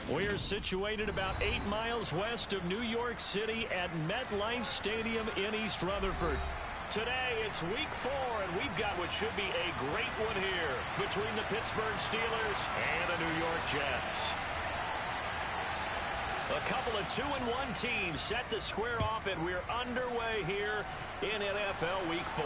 We're situated about 8 miles west of New York City at MetLife Stadium in East Rutherford. Today, it's week 4, and we've got what should be a great one here between the Pittsburgh Steelers and the New York Jets. A couple of 2-1 teams set to square off, and we're underway here in NFL Week 4.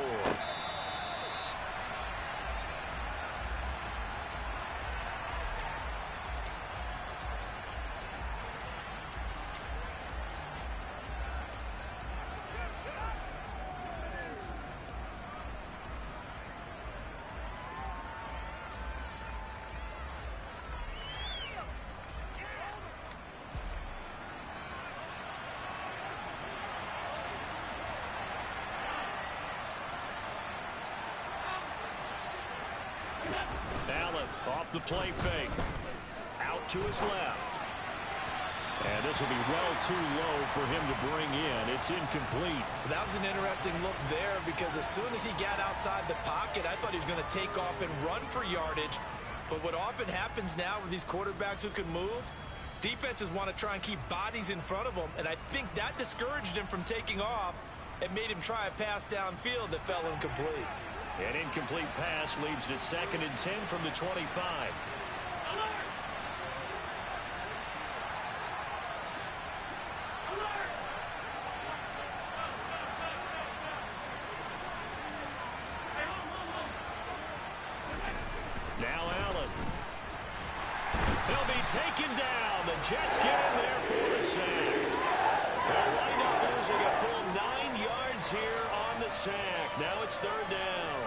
Allen off the play fake. Out to his left. And this will be well too low for him to bring in. It's incomplete. That was an interesting look there because as soon as he got outside the pocket, I thought he was going to take off and run for yardage. But what often happens now with these quarterbacks who can move, defenses want to try and keep bodies in front of them. And I think that discouraged him from taking off and made him try a pass downfield that fell incomplete. An incomplete pass leads to 2nd and 10 from the 25. Now Allen. He'll be taken down. The Jets get in there for the sack. They'll wind up losing a full 9 yards here on the sack. Now it's 3rd down.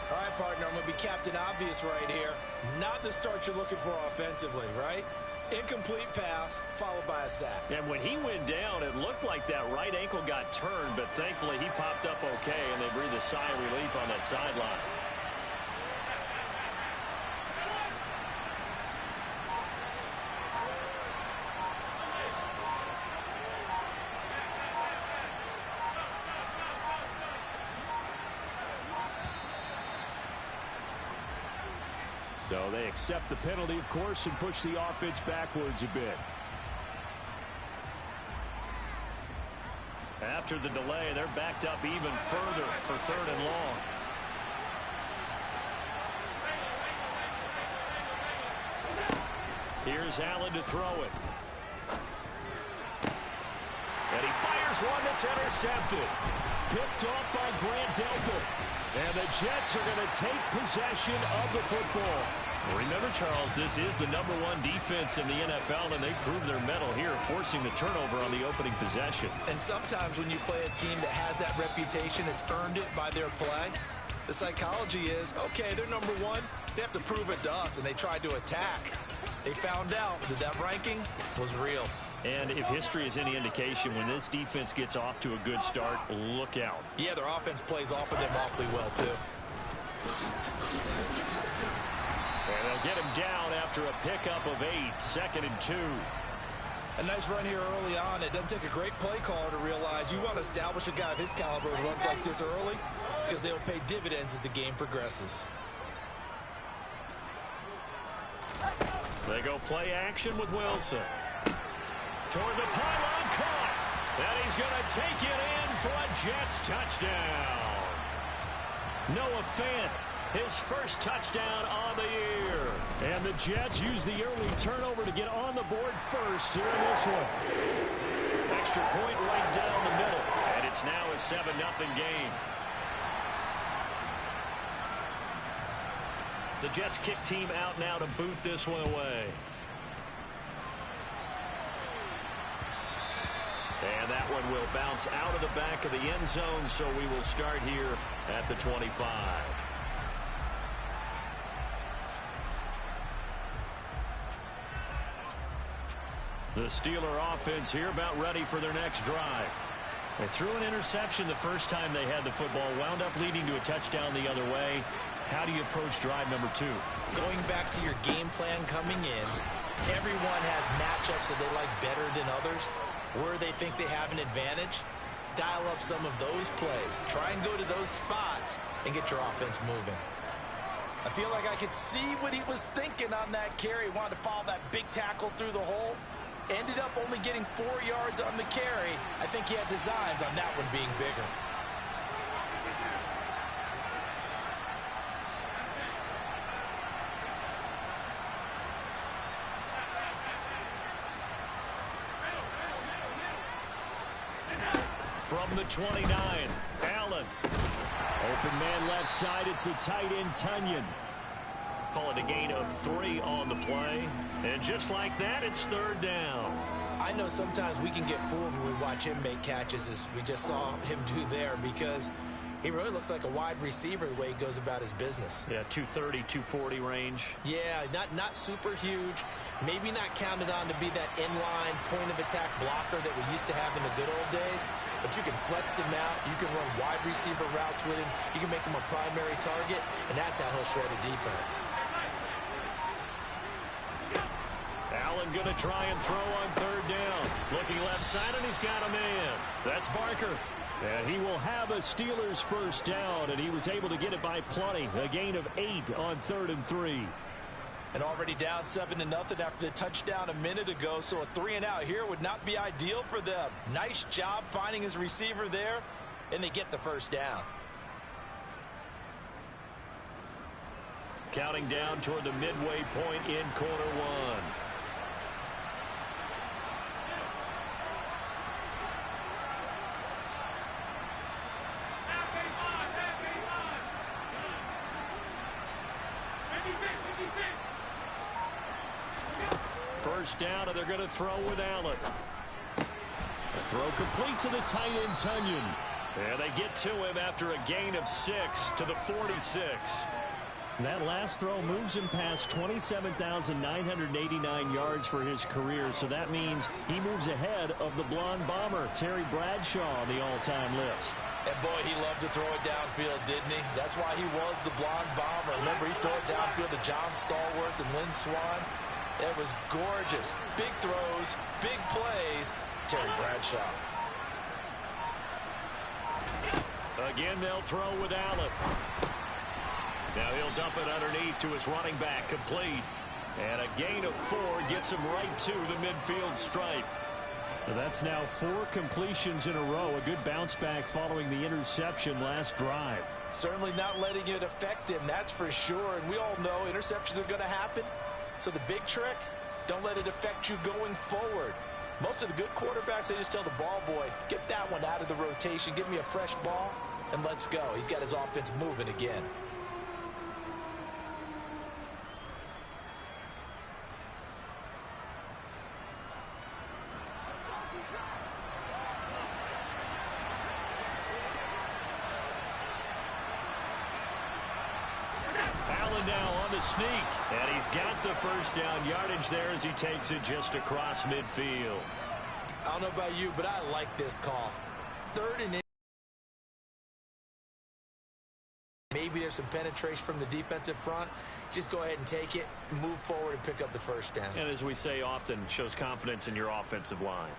All right, partner, I'm going to be Captain Obvious right here. Not the start you're looking for offensively, right? Incomplete pass, followed by a sack. And when he went down, it looked like that right ankle got turned, but thankfully he popped up okay, and they breathed a sigh of relief on that sideline. So they accept the penalty, of course, and push the offense backwards a bit. After the delay, they're backed up even further for 3rd and long. Here's Allen to throw it. And he fires one that's intercepted. Picked off by Grant Delpit. And the Jets are going to take possession of the football. Remember, Charles, this is the #1 defense in the NFL, and they proved their mettle here, forcing the turnover on the opening possession. And sometimes when you play a team that has that reputation, it's earned it by their play. The psychology is, okay, they're #1. They have to prove it to us, and they tried to attack. They found out that that ranking was real. And if history is any indication, when this defense gets off to a good start, look out. Yeah, their offense plays off of them awfully well, too. And they'll get him down after a pickup of 8, 2nd and 2. A nice run here early on. It doesn't take a great play caller to realize you want to establish a guy of his caliber who runs like this early because they'll pay dividends as the game progresses. They go play action with Wilson. Toward the pylon, caught. And he's going to take it in for a Jets touchdown. Noah Fant, his first touchdown on the year. And the Jets use the early turnover to get on the board first here in this one. Extra point right down the middle. And it's now a 7-0 game. The Jets kick team out now to boot this one away. And that one will bounce out of the back of the end zone, so we will start here at the 25. The Steeler offense here about ready for their next drive. They threw an interception the first time they had the football, wound up leading to a touchdown the other way. How do you approach drive number 2? Going back to your game plan coming in, everyone has matchups that they like better than others. Where they think they have an advantage, dial up some of those plays. Try and go to those spots and get your offense moving. I feel like I could see what he was thinking on that carry. He wanted to follow that big tackle through the hole. Ended up only getting 4 yards on the carry. I think he had designs on that one being bigger. From the 29, Allen. Open man left side, it's the tight end, Tunyon. Call it a gain of 3 on the play. And just like that, it's 3rd down. I know sometimes we can get fooled when we watch him make catches, as we just saw him do there, because he really looks like a wide receiver the way he goes about his business. Yeah, 230, 240 range. Yeah, not super huge. Maybe not counted on to be that inline point-of-attack blocker that we used to have in the good old days. But you can flex him out. You can run wide receiver routes with him. You can make him a primary target, and that's how he'll shred a defense. Allen going to try and throw on 3rd down. Looking left side, and he's got a man. That's Barker. And he will have a Steelers 1st down, and he was able to get it by plenty. A gain of 8 on 3rd and 3. And already down 7-0 after the touchdown a minute ago, so a 3-and-out here would not be ideal for them. Nice job finding his receiver there, and they get the 1st down. Counting down toward the midway point in quarter 1. First down, and they're going to throw with Allen. Throw complete to the tight end, Tunyon. And they get to him after a gain of 6 to the 46. That last throw moves him past 27,989 yards for his career, so that means he moves ahead of the blonde bomber, Terry Bradshaw, on the all-time list. And boy, he loved to throw it downfield, didn't he? That's why he was the blonde bomber. Remember, he threw it downfield to John Stallworth and Lynn Swann. It was gorgeous. Big throws, big plays. Terry Bradshaw. Again, they'll throw with Allen. Now he'll dump it underneath to his running back, complete. And a gain of 4 gets him right to the midfield stripe. That's now 4 completions in a row. A good bounce back following the interception last drive. Certainly not letting it affect him, that's for sure. And we all know interceptions are going to happen. So the big trick, don't let it affect you going forward. Most of the good quarterbacks, they just tell the ball boy, get that one out of the rotation, give me a fresh ball, and let's go. He's got his offense moving again. Now on the sneak, and he's got the 1st down yardage there as he takes it just across midfield. I don't know about you, but I like this call. 3rd and 8. Maybe there's some penetration from the defensive front. Just go ahead and take it, move forward, and pick up the 1st down. And as we say often, shows confidence in your offensive line.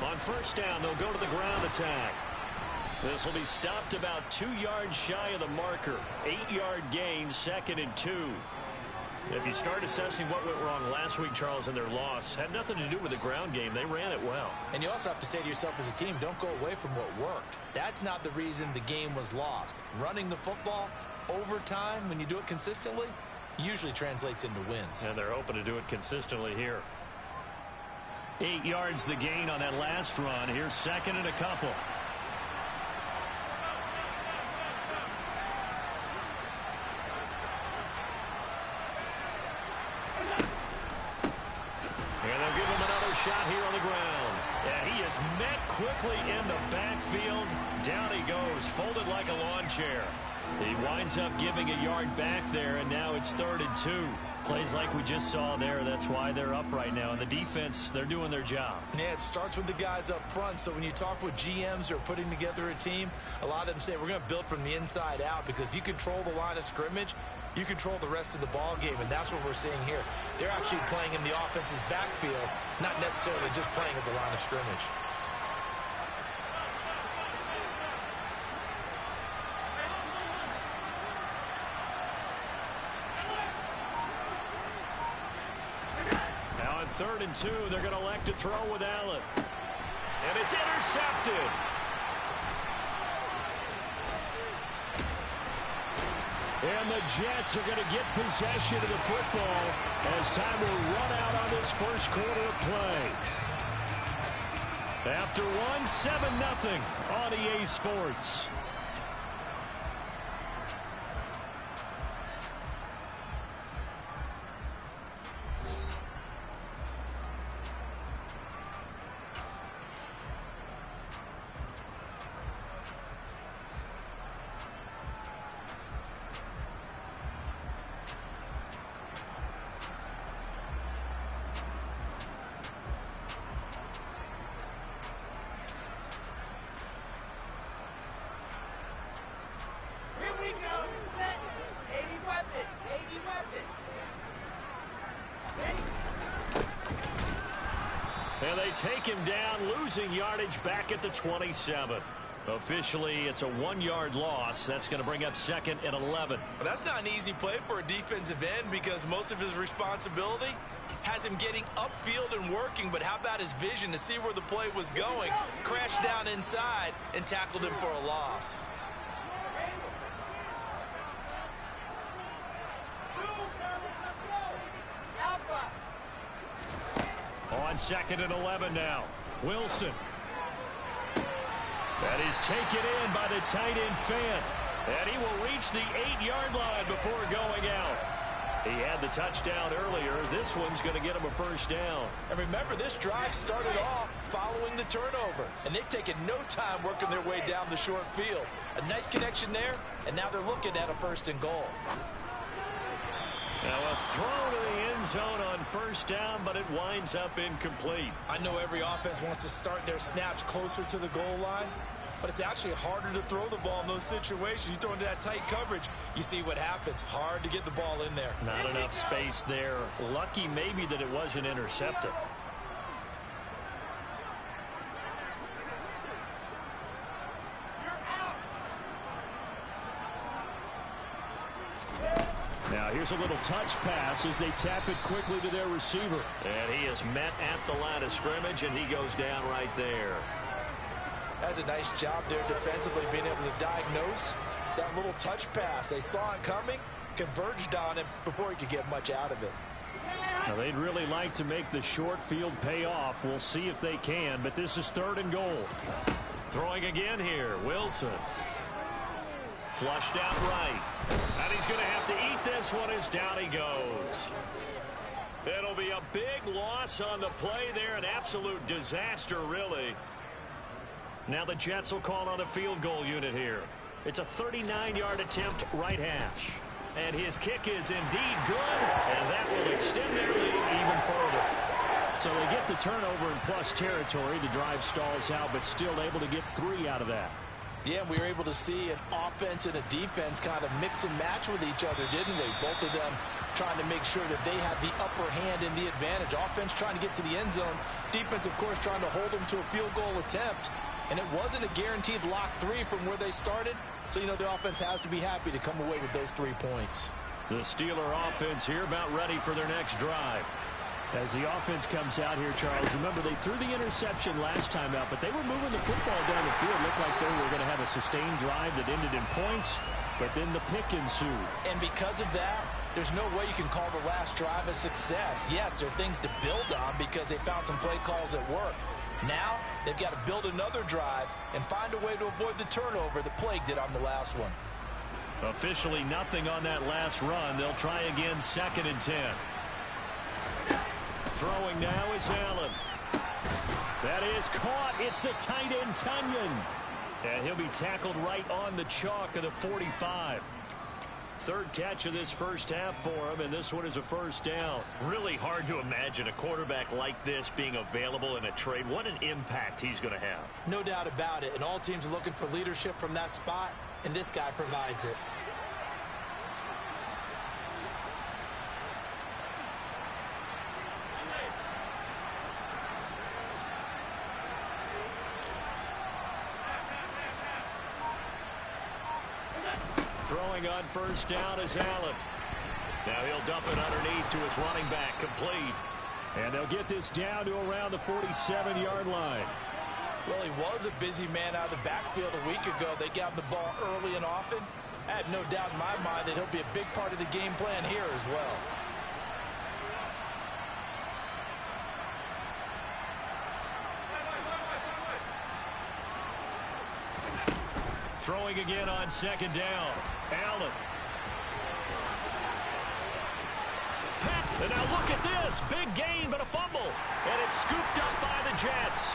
On 1st down, they'll go to the ground attack. This will be stopped about 2 yards shy of the marker. 8-yard gain, 2nd and 2. If you start assessing what went wrong last week, Charles, in their loss, had nothing to do with the ground game. They ran it well. And you also have to say to yourself as a team, don't go away from what worked. That's not the reason the game was lost. Running the football over time, when you do it consistently, usually translates into wins. And they're hoping to do it consistently here. 8 yards the gain on that last run. Here's 2nd and a couple. And they'll give him another shot here on the ground. And he is met quickly in the backfield. Down he goes, folded like a lawn chair. He winds up giving a yard back there, and now it's 3rd and 2. Plays like we just saw there, that's why they're up right now. And the defense, they're doing their job. Yeah, it starts with the guys up front. So when you talk with GMs who are putting together a team, a lot of them say we're going to build from the inside out, because if you control the line of scrimmage, you control the rest of the ball game, and that's what we're seeing here. They're actually playing in the offense's backfield, not necessarily just playing at the line of scrimmage. Now on 3rd and 2, they're going to elect to throw with Allen. And it's intercepted. And the Jets are going to get possession of the football as time will run out on this first quarter of play. After one, 7-0 on EA Sports. And they take him down, losing yardage back at the 27. Officially, it's a 1-yard loss. That's going to bring up 2nd and 11. Well, that's not an easy play for a defensive end, because most of his responsibility has him getting upfield and working. But how about his vision to see where the play was going? Crashed down inside and tackled him for a loss. On 2nd and 11 now. Wilson. That is taken in by the tight end Fant. And he will reach the 8-yard line before going out. He had the touchdown earlier. This one's going to get him a first down. And remember, this drive started off following the turnover. And they've taken no time working their way down the short field. A nice connection there, and now they're looking at a 1st and goal. Now a throw to the end zone on 1st down, but it winds up incomplete. I know every offense wants to start their snaps closer to the goal line, but it's actually harder to throw the ball in those situations. You throw into that tight coverage, you see what happens. Hard to get the ball in there. Not enough space there. Lucky maybe that it wasn't intercepted. Now here's a little touch pass as they tap it quickly to their receiver. And he is met at the line of scrimmage, and he goes down right there. That's a nice job there defensively, being able to diagnose that little touch pass. They saw it coming, converged on him before he could get much out of it. Now they'd really like to make the short field pay off. We'll see if they can, but this is 3rd and goal. Throwing again here, Wilson. Flushed out right. And he's going to have to eat this one as down he goes. It'll be a big loss on the play there. An absolute disaster, really. Now the Jets will call on a field goal unit here. It's a 39-yard attempt, right hash. And his kick is indeed good, and that will extend their lead even further. So they get the turnover in plus territory. The drive stalls out, but still able to get 3 out of that. Yeah, we were able to see an offense and a defense kind of mix and match with each other, didn't we? Both of them trying to make sure that they have the upper hand and the advantage. Offense trying to get to the end zone. Defense, of course, trying to hold them to a field goal attempt. And it wasn't a guaranteed lock 3 from where they started. So, you know, the offense has to be happy to come away with those 3 points. The Steeler offense here about ready for their next drive. As the offense comes out here, Charles, remember they threw the interception last time out, but they were moving the football down the field. Looked like they were going to have a sustained drive that ended in points, but then the pick ensued. And because of that, there's no way you can call the last drive a success. Yes, there are things to build on because they found some play calls that work. Now, they've got to build another drive and find a way to avoid the turnover that plagued it on the last one. Officially nothing on that last run. They'll try again, 2nd and 10. Throwing now is Allen. That is caught. It's the tight end, Tunyon. And he'll be tackled right on the chalk of the 45. Third catch of this first half for him, and this one is a first down. Really hard to imagine a quarterback like this being available in a trade. What an impact he's going to have. No doubt about it, and all teams are looking for leadership from that spot, and this guy provides it. Throwing on first down is Allen. Now he'll dump it underneath to his running back, complete. And they'll get this down to around the 47-yard line. Well, he was a busy man out of the backfield a week ago. They got him the ball early and often. I have no doubt in my mind that he'll be a big part of the game plan here as well. Throwing again on second down. Allen. And now look at this. Big gain, but a fumble. And it's scooped up by the Jets.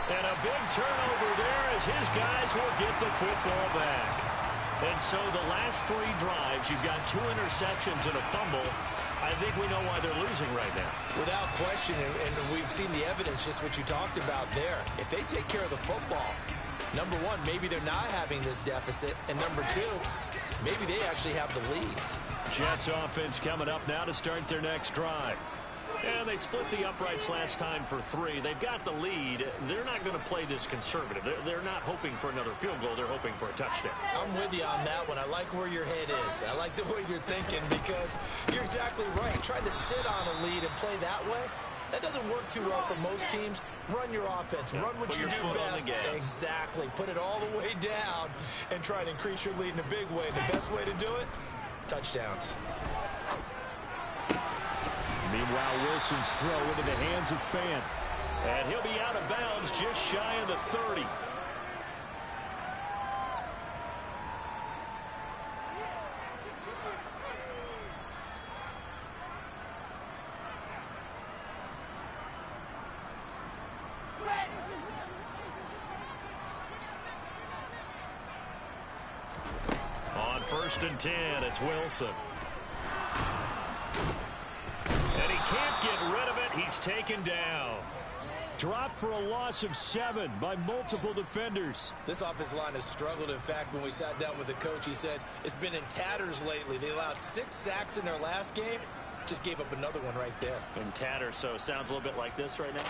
And a big turnover there as his guys will get the football back. And so the last three drives, you've got 2 interceptions and a fumble. I think we know why they're losing right now. Without question, and we've seen the evidence, just what you talked about there. If they take care of the football, number one, maybe they're not having this deficit. And number two, maybe they actually have the lead. Jets offense coming up now to start their next drive. And they split the uprights last time for 3. They've got the lead. They're not going to play this conservative. They're not hoping for another field goal. They're hoping for a touchdown. I'm with you on that one. I like where your head is. I like the way you're thinking because you're exactly right. Trying to sit on a lead and play that way, that doesn't work too well for most teams. Run your offense. Run what you do best. Exactly. Put it all the way down and try to increase your lead in a big way. The best way to do it, touchdowns. Meanwhile, Wilson's throw into the hands of Fant. And he'll be out of bounds just shy of the 30. On 1st and 10, it's Wilson. And he can't get rid of it. He's taken down. Dropped for a loss of 7 by multiple defenders. This offensive line has struggled. In fact, when we sat down with the coach, he said it's been in tatters lately. They allowed 6 sacks in their last game. Just gave up another one right there. In tatters, so it sounds a little bit like this right now.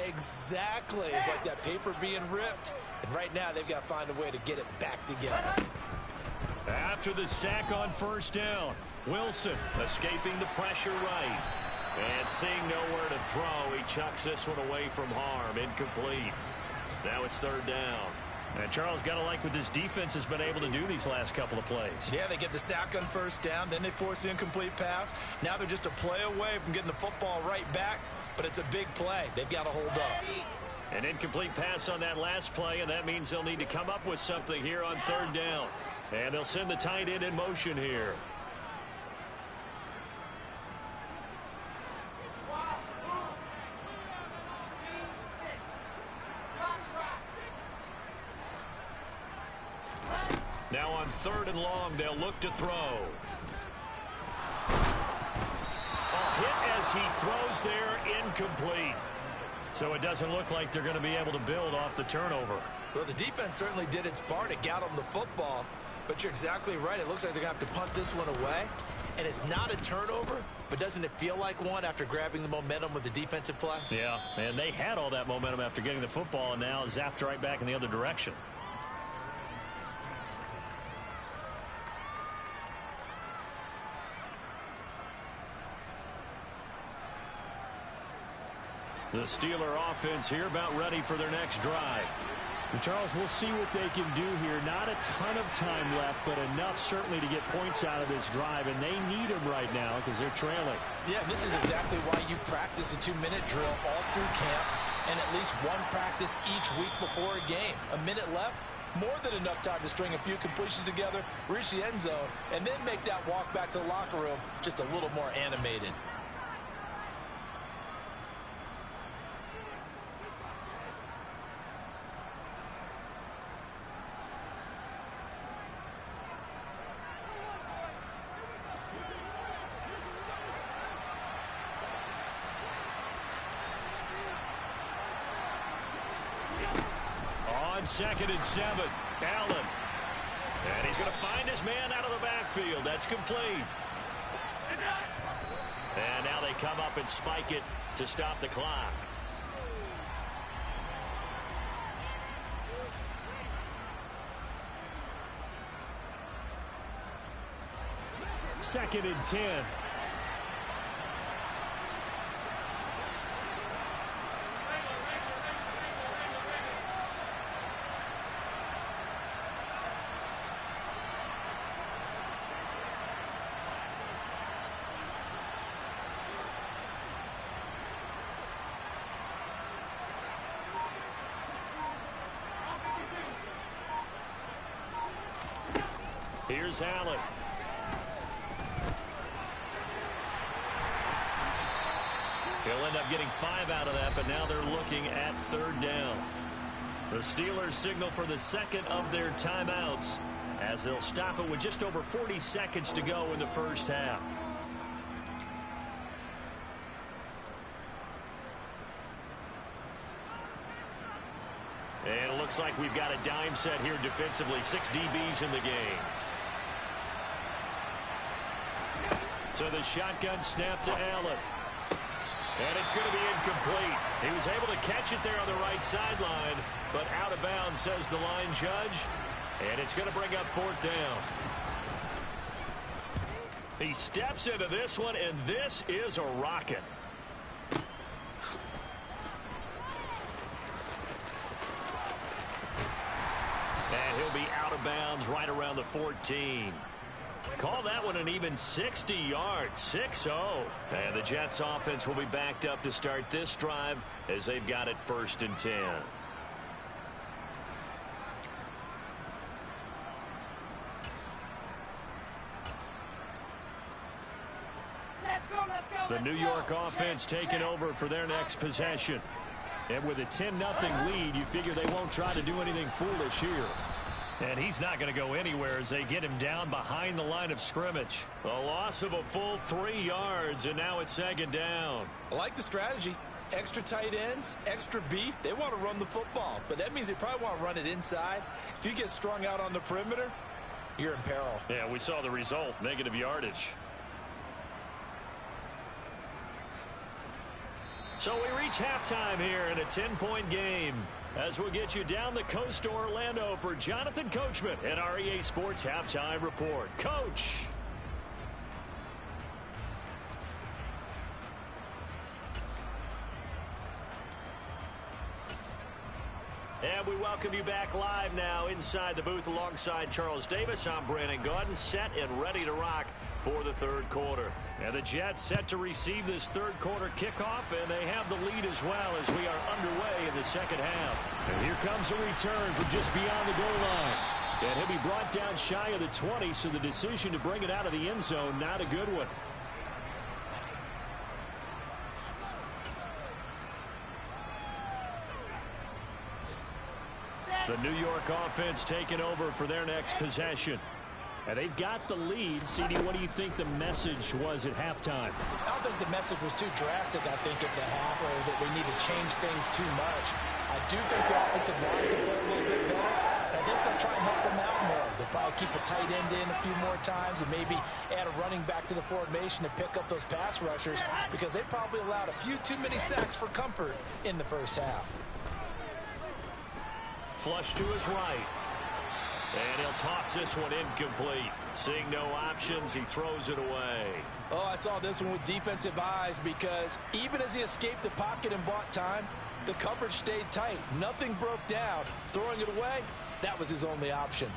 Exactly. It's like that paper being ripped. And right now, they've got to find a way to get it back together. After the sack on 1st down, Wilson escaping the pressure right. And seeing nowhere to throw, he chucks this one away from harm. Incomplete. Now it's 3rd down. And Charles, got to like what this defense has been able to do these last couple of plays. Yeah, they get the sack on 1st down, then they force the incomplete pass. Now they're just a play away from getting the football right back, but it's a big play. They've got to hold up. An incomplete pass on that last play, and that means they'll need to come up with something here on 3rd down. And they'll send the tight end in motion here. Now on 3rd and long, they'll look to throw. A hit as he throws there, incomplete. So it doesn't look like they're going to be able to build off the turnover. Well, the defense certainly did its part. It got them the football. But you're exactly right. It looks like they're going to have to punt this one away. And it's not a turnover, but doesn't it feel like one after grabbing the momentum with the defensive play? Yeah, and they had all that momentum after getting the football, and now zapped right back in the other direction. The Steeler offense here about ready for their next drive. And Charles, we'll see what they can do here. Not a ton of time left, but enough certainly to get points out of this drive, and they need them right now because they're trailing. Yeah, this is exactly why you practice a 2-minute drill all through camp and at least one practice each week before a game. A minute left, more than enough time to string a few completions together, reach the end zone, and then make that walk back to the locker room just a little more animated. 2nd and 7. Allen. And he's going to find his man out of the backfield. That's complete. And now they come up and spike it to stop the clock. Second and 10. Here's Allen. He'll end up getting 5 out of that, but now they're looking at 3rd down. The Steelers signal for the 2nd of their timeouts as they'll stop it with just over 40 seconds to go in the first half. And it looks like we've got a dime set here defensively. 6 DBs in the game. So the shotgun snap to Allen. And it's going to be incomplete. He was able to catch it there on the right sideline, but out of bounds, says the line judge. And it's going to bring up 4th down. He steps into this one, and this is a rocket. And he'll be out of bounds right around the 14. Call that one an even 60 yards, 6-0. And the Jets offense will be backed up to start this drive as they've got it 1st and 10. The New York offense taking over for their next possession. And with a 10-0 lead, you figure they won't try to do anything foolish here. And he's not going to go anywhere as they get him down behind the line of scrimmage. A loss of a full 3 yards, and now it's 2nd down. I like the strategy. Extra tight ends, extra beef. They want to run the football, but that means they probably want to run it inside. If you get strung out on the perimeter, you're in peril. Yeah, we saw the result, negative yardage. So we reach halftime here in a 10-point game. As we'll get you down the coast to Orlando for Jonathan Coachman and our EA Sports Halftime Report. Coach. And we welcome you back live now inside the booth alongside Charles Davis. I'm Brandon Gaudin, set and ready to rock for the 3rd quarter. And the Jets set to receive this 3rd quarter kickoff, and they have the lead as well as we are underway in the 2nd half. And here comes a return from just beyond the goal line. And he'll be brought down shy of the 20, so the decision to bring it out of the end zone, not a good one. The New York offense taking over for their next possession. And they've got the lead. CD, what do you think the message was at halftime? I don't think the message was too drastic, I think, at the half, or that they need to change things too much. I do think the offensive line can play a little bit better. I think they'll try and help them out more. They'll probably keep a tight end in a few more times and maybe add a running back to the formation to pick up those pass rushers, because they probably allowed a few too many sacks for comfort in the first half. Flush to his right. And he'll toss this one incomplete. Seeing no options, he throws it away. Oh, I saw this one with defensive eyes, because even as he escaped the pocket and bought time, the coverage stayed tight. Nothing broke down. Throwing it away, that was his only option.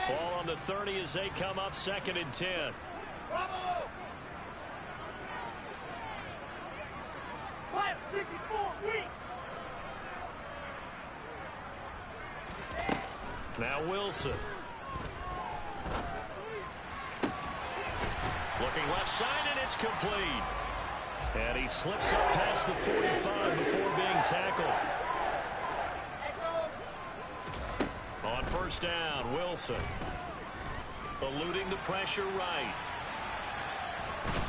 Ball on the 30 as they come up 2nd and 10. Bravo! 564 weak. Now Wilson. Looking left side, and it's complete. And he slips up past the 45 before being tackled. On 1st down, Wilson. Eluding the pressure right.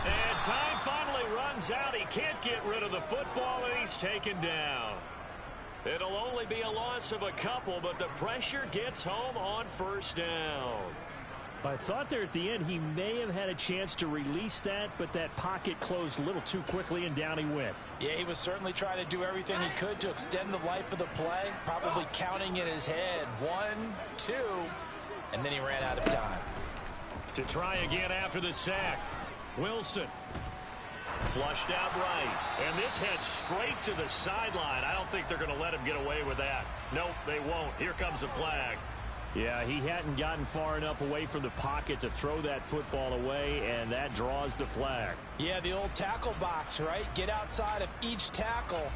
And time finally runs out. He can't get rid of the football, and he's taken down. It'll only be a loss of a couple, but the pressure gets home on first down. I thought there at the end he may have had a chance to release that, but that pocket closed a little too quickly, and down he went. Yeah, he was certainly trying to do everything he could to extend the life of the play, probably counting in his head 1, 2, and then he ran out of time. To try again after the sack. Wilson. Flushed out right. And this heads straight to the sideline. I don't think they're going to let him get away with that. Nope, they won't. Here comes the flag. Yeah, he hadn't gotten far enough away from the pocket to throw that football away, and that draws the flag. Yeah, the old tackle box, right? Get outside of each tackle,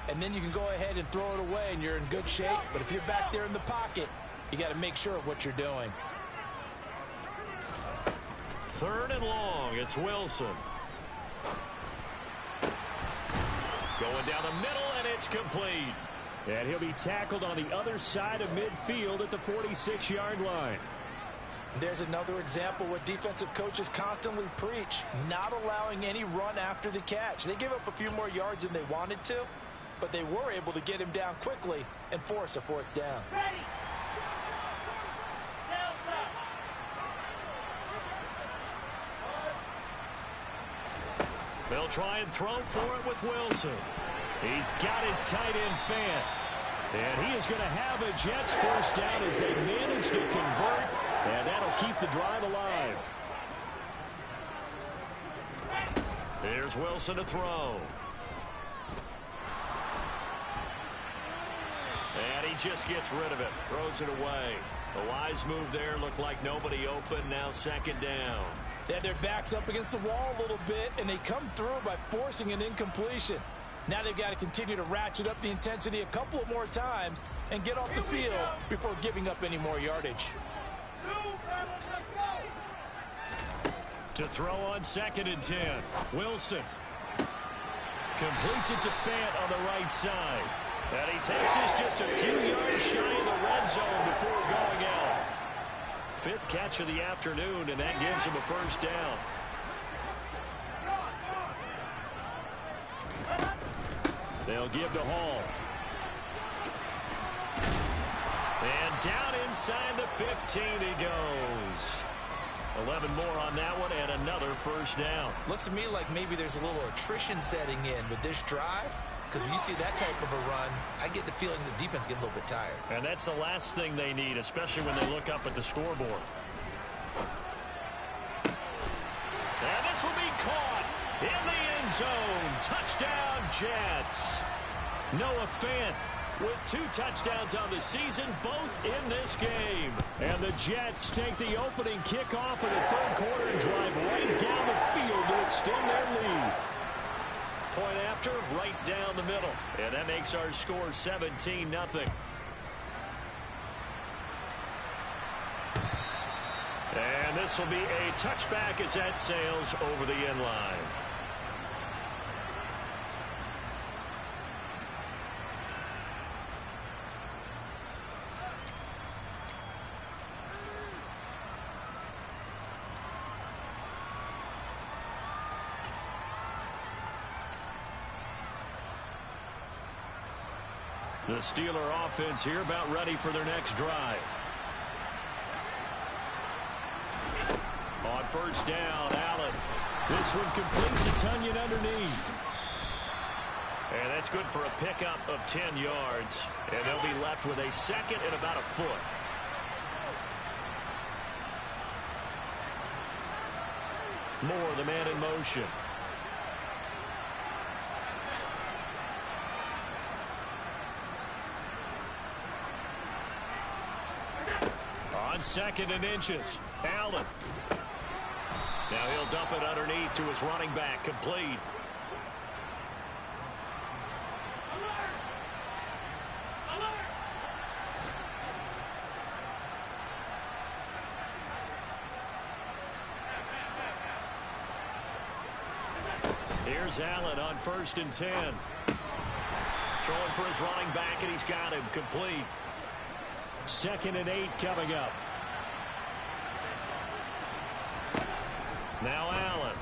and then you can go ahead and throw it away, and you're in good shape. But if you're back there in the pocket, you got to make sure of what you're doing. 3rd and long. It's Wilson. Going down the middle, and it's complete. And he'll be tackled on the other side of midfield at the 46-yard line. There's another example what defensive coaches constantly preach, not allowing any run after the catch. They gave up a few more yards than they wanted to, but they were able to get him down quickly and force a 4th down. Ready. They'll try and throw for it with Wilson. He's got his tight end Fant. And he is going to have a Jets first down as they manage to convert. And that'll keep the drive alive. Here's Wilson to throw. And he just gets rid of it. Throws it away. The wise move there. Looked like nobody open. Now 2nd down. They had their backs up against the wall a little bit, and they come through by forcing an incompletion. Now they've got to continue to ratchet up the intensity a couple of more times and get off the field before giving up any more yardage. To throw on 2nd and 10. Wilson completes it to Fant on the right side. And he takes this just a few yards shy of the red zone before going out. 5th catch of the afternoon, and that gives him a first down. They'll give to Hall. And down inside the 15 he goes. 11 more on that one, and another first down. Looks to me like maybe there's a little attrition setting in with this drive. Because when you see that type of a run, I get the feeling the defense gets a little bit tired. And that's the last thing they need, especially when they look up at the scoreboard. And this will be caught in the end zone. Touchdown, Jets. Noah Fant with 2 touchdowns on the season, both in this game. And the Jets take the opening kickoff of the 3rd quarter and drive right down the field to extend their lead. Point after, right down the middle. And that makes our score 17-0. And this will be a touchback as that sails over the end line. The Steeler offense here about ready for their next drive. On first down, Allen. This one completes to Tunyon underneath. And that's good for a pickup of 10 yards. And they'll be left with a 2nd and about a foot. Moore, the man in motion. On 2nd and inches, Allen. Now he'll dump it underneath to his running back, complete. Here's Allen on 1st and 10. Throwing for his running back, and he's got him, complete. 2nd and 8 coming up. Now Allen.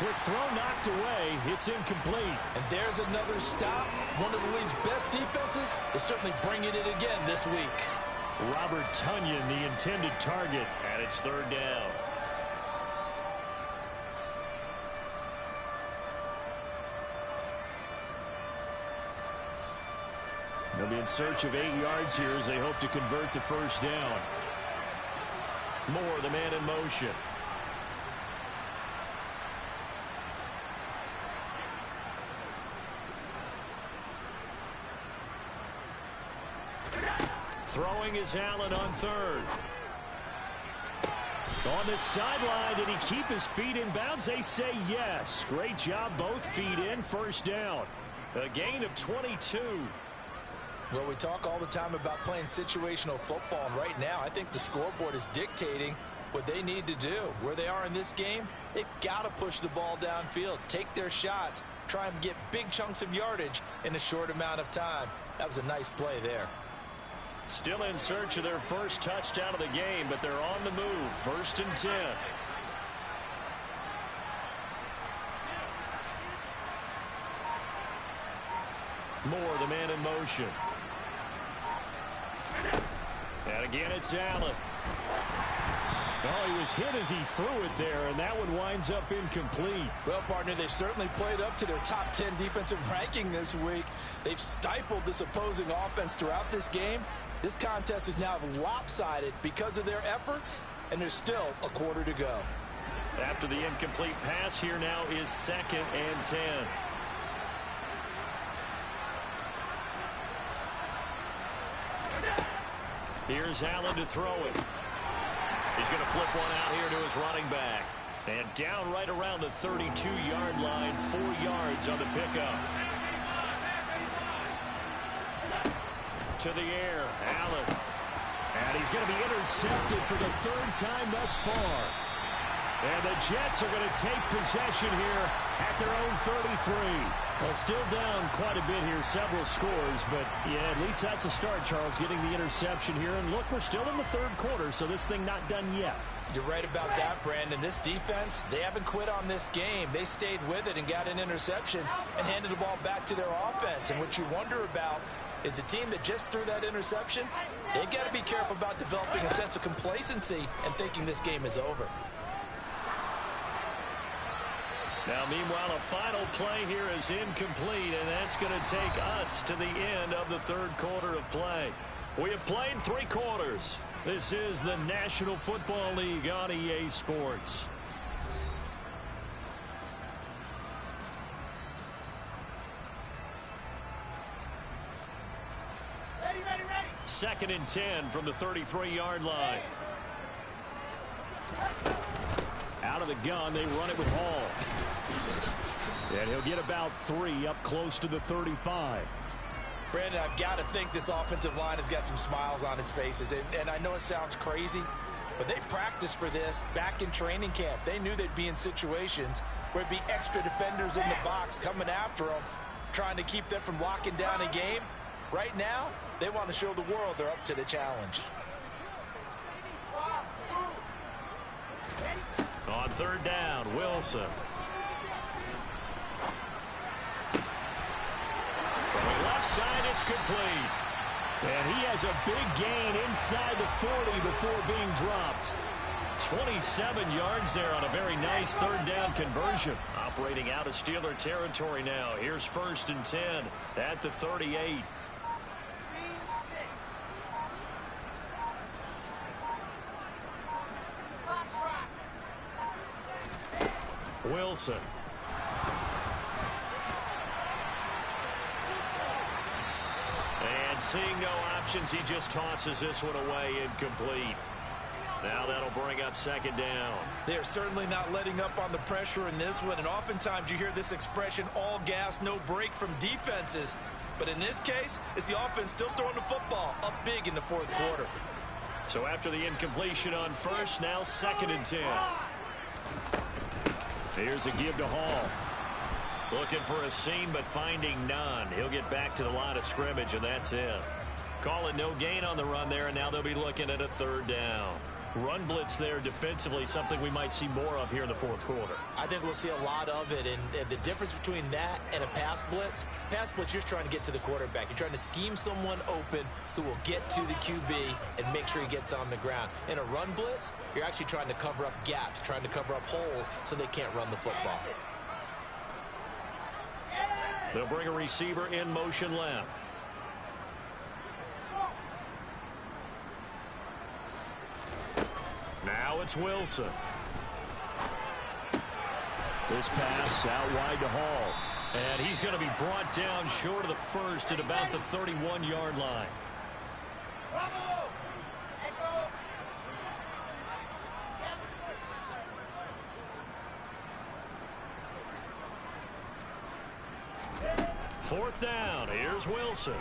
quick throw knocked away. It's incomplete. And there's another stop. One of the league's best defenses is certainly bringing it again this week. Robert Tonyan, the intended target. And it's third down. They'll be in search of 8 yards here as they hope to convert the first down. Moore, the man in motion. Throwing is Allen on third. On the sideline, did he keep his feet in bounds? They say yes. Great job, both feet in, first down. A gain of 22. Well, we talk all the time about playing situational football, and right now I think the scoreboard is dictating what they need to do. Where they are in this game, they've got to push the ball downfield, take their shots, try and get big chunks of yardage in a short amount of time. That was a nice play there. Still in search of their first touchdown of the game, but they're on the move. First and 10. Moore, the man in motion. And again, it's Allen. Oh, he was hit as he threw it there, and that one winds up incomplete. Well, partner, they've certainly played up to their top 10 defensive ranking this week. They've stifled this opposing offense throughout this game. This contest is now lopsided because of their efforts, and there's still a quarter to go. After the incomplete pass, here now is 2nd and 10. Here's Allen to throw it. He's going to flip one out here to his running back. And down right around the 32-yard line, 4 yards on the pickup. To the air, Allen. And he's going to be intercepted for the 3rd time thus far. And the Jets are going to take possession here at their own 33. Well, still down quite a bit here, several scores, but yeah, at least that's a start, Charles, getting the interception here. And look, we're still in the 3rd quarter, so this thing not done yet. You're right about that, Brandon. This defense, they haven't quit on this game. They stayed with it and got an interception and handed the ball back to their offense. And what you wonder about is the team that just threw that interception, they got to be careful about developing a sense of complacency and thinking this game is over. Now, meanwhile, a final play here is incomplete, and that's going to take us to the end of the 3rd quarter of play. We have played 3 quarters. This is the National Football League on EA Sports. Ready, ready, ready. 2nd and 10 from the 33-yard line. Out of the gun, they run it with Hall. And he'll get about 3 up close to the 35. Brandon, I've got to think this offensive line has got some smiles on its faces. And I know it sounds crazy, but they practiced for this back in training camp. They knew they'd be in situations where it'd be extra defenders in the box coming after them, trying to keep them from locking down a game. Right now, they want to show the world they're up to the challenge. On 3rd down, Wilson. From the left side, it's complete. And he has a big gain inside the 40 before being dropped. 27 yards there on a very nice 3rd down conversion. Operating out of Steeler territory now. Here's 1st and 10 at the 38. Wilson. And seeing no options, he just tosses this one away, incomplete. Now that'll bring up 2nd down. They're certainly not letting up on the pressure in this one, and oftentimes you hear this expression, all gas, no break from defenses. But in this case, it's the offense still throwing the football up big in the 4th quarter. So after the incompletion on 1st, now 2nd and 10. Here's a give to Hall. Looking for a seam, but finding none. He'll get back to the line of scrimmage, and that's it. Call it no gain on the run there, and now they'll be looking at a 3rd down. Run blitz there defensively, something we might see more of here in the fourth quarter. I think we'll see a lot of it, and the difference between that and a pass blitz, you're just trying to get to the quarterback. You're trying to scheme someone open who will get to the QB and make sure he gets on the ground. In a run blitz, you're actually trying to cover up gaps, trying to cover up holes so they can't run the football. They'll bring a receiver in motion left. Now it's Wilson. This pass out wide to Hall. And he's going to be brought down short of the first at about the 31-yard line. Fourth down. Here's Wilson.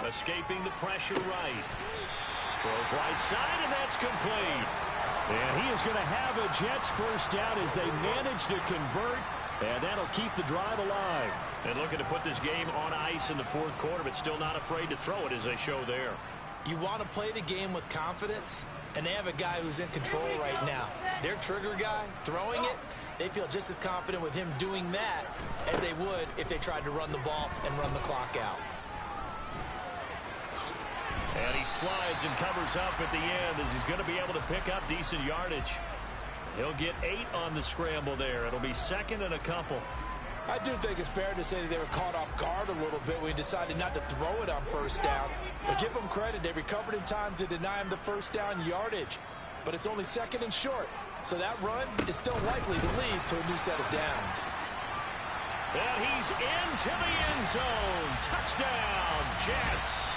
Escaping the pressure right. Throws right side, and that's complete. And he is going to have a Jets first down as they manage to convert, and that'll keep the drive alive. And looking to put this game on ice in the fourth quarter, but still not afraid to throw it as they show there. You want to play the game with confidence, and they have a guy who's in control right now. Their trigger guy, throwing it, they feel just as confident with him doing that as they would if they tried to run the ball and run the clock out. And he slides and covers up at the end as he's going to be able to pick up decent yardage. He'll get 8 on the scramble there. It'll be second and a couple. I do think it's fair to say that they were caught off guard a little bit when he decided not to throw it on first down. But give them credit. They recovered in time to deny him the first down yardage. But it's only second and short. So that run is still likely to lead to a new set of downs. And he's into the end zone. Touchdown, Jets.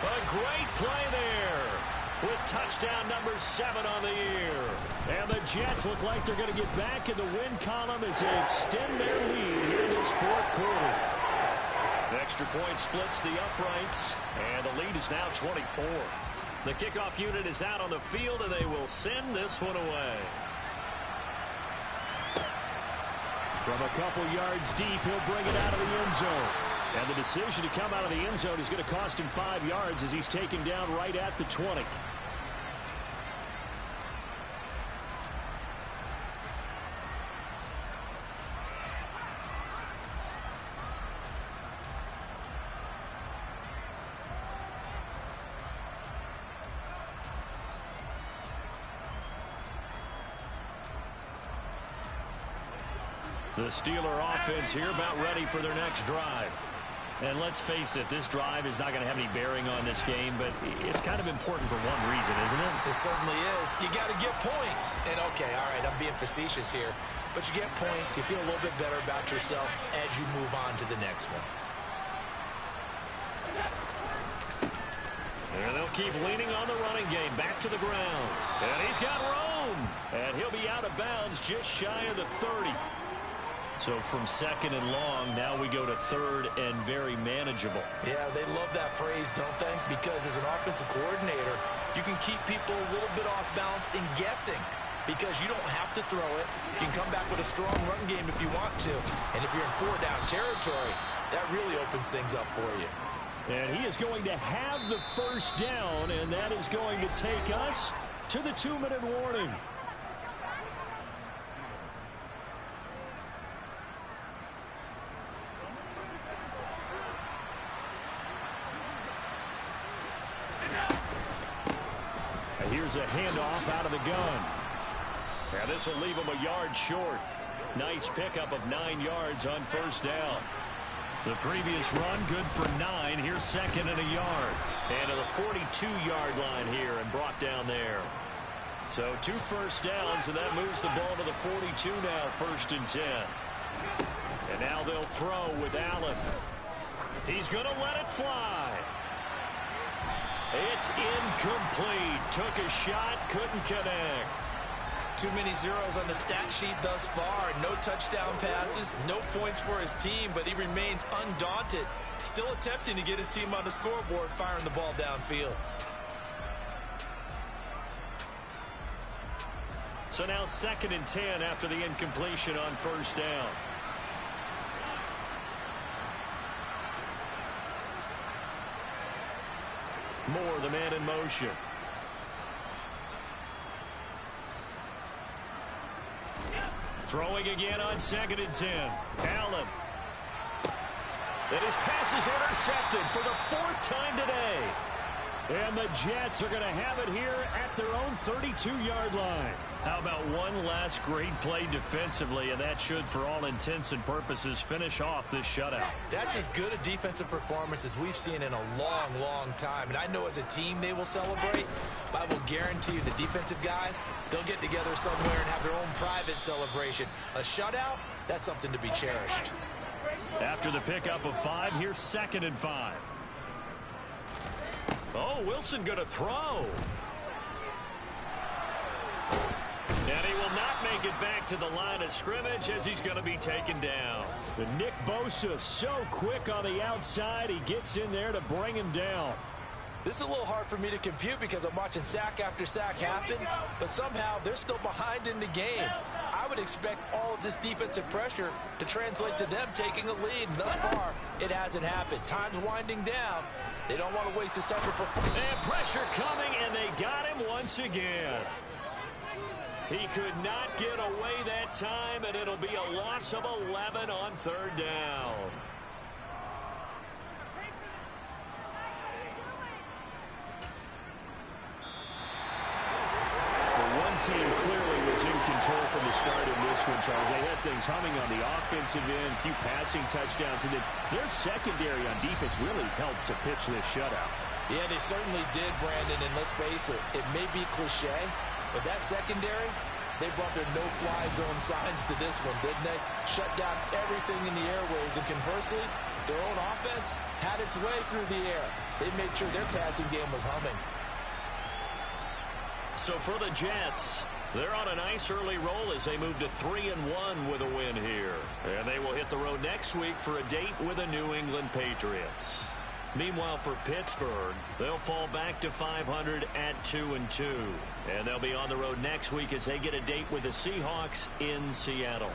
A great play there with touchdown number 7 on the year. And the Jets look like they're going to get back in the win column as they extend their lead here in this fourth quarter. The extra point splits the uprights, and the lead is now 24. The kickoff unit is out on the field, and they will send this one away. From a couple yards deep, he'll bring it out of the end zone. And the decision to come out of the end zone is going to cost him 5 yards as he's taken down right at the 20. The Steeler offense here about ready for their next drive. And let's face it, this drive is not going to have any bearing on this game, but it's kind of important for one reason, isn't it? It certainly is. You got to get points. And, okay, all right, I'm being facetious here. But you get points, you feel a little bit better about yourself as you move on to the next one. And they'll keep leaning on the running game. Back to the ground. And he's got room. And he'll be out of bounds just shy of the 30. So from second and long, now we go to third and very manageable. Yeah, they love that phrase, don't they? Because as an offensive coordinator, you can keep people a little bit off balance and guessing because you don't have to throw it. You can come back with a strong run game if you want to. And if you're in 4-down territory, that really opens things up for you. And he is going to have the first down, and that is going to take us to the 2-minute warning. Here's a handoff out of the gun. Now this will leave him a yard short. Nice pickup of 9 yards on first down. The previous run good for 9. Here's second and a yard. And to the 42-yard line here and brought down there. So 2 first downs, and that moves the ball to the 42 now, first and 10. And now they'll throw with Allen. He's going to let it fly. It's incomplete. Took a shot, couldn't connect. Too many zeros on the stat sheet thus far. No touchdown passes, no points for his team, but he remains undaunted. Still attempting to get his team on the scoreboard, firing the ball downfield. So now second and 10 after the incompletion on first down. Moore, the man in motion. Throwing again on 2nd and 10. Allen. And his pass is intercepted for the 4th time today. And the Jets are going to have it here at their own 32-yard line. How about one last great play defensively, and that should, for all intents and purposes, finish off this shutout. That's as good a defensive performance as we've seen in a long, long time. And I know as a team they will celebrate, but I will guarantee you the defensive guys, they'll get together somewhere and have their own private celebration. A shutout, that's something to be cherished. After the pickup of 5, here's 2nd and 5. Oh, Wilson going to throw. And he will not make it back to the line of scrimmage as he's going to be taken down. The Nick Bosa so quick on the outside. He gets in there to bring him down. This is a little hard for me to compute because I'm watching sack after sack happen, but somehow they're still behind in the game. I would expect all of this defensive pressure to translate to them taking a lead, and thus far, it hasn't happened. Time's winding down. They don't want to waste this type of performance. And pressure coming, and they got him once again. He could not get away that time, and it'll be a loss of 11 on 3rd down. Team clearly was in control from the start in this one, Charles. They had things humming on the offensive end, a few passing touchdowns, and then their secondary on defense really helped to pitch this shutout. Yeah, they certainly did, Brandon, and let's face it, it may be cliche, but that secondary, they brought their no-fly zone signs to this one, didn't they? Shut down everything in the airways, and conversely, their own offense had its way through the air. They made sure their passing game was humming. So for the Jets, they're on a nice early roll as they move to 3-1 with a win here. And they will hit the road next week for a date with the New England Patriots. Meanwhile, for Pittsburgh, they'll fall back to 500 at 2-2. And they'll be on the road next week as they get a date with the Seahawks in Seattle.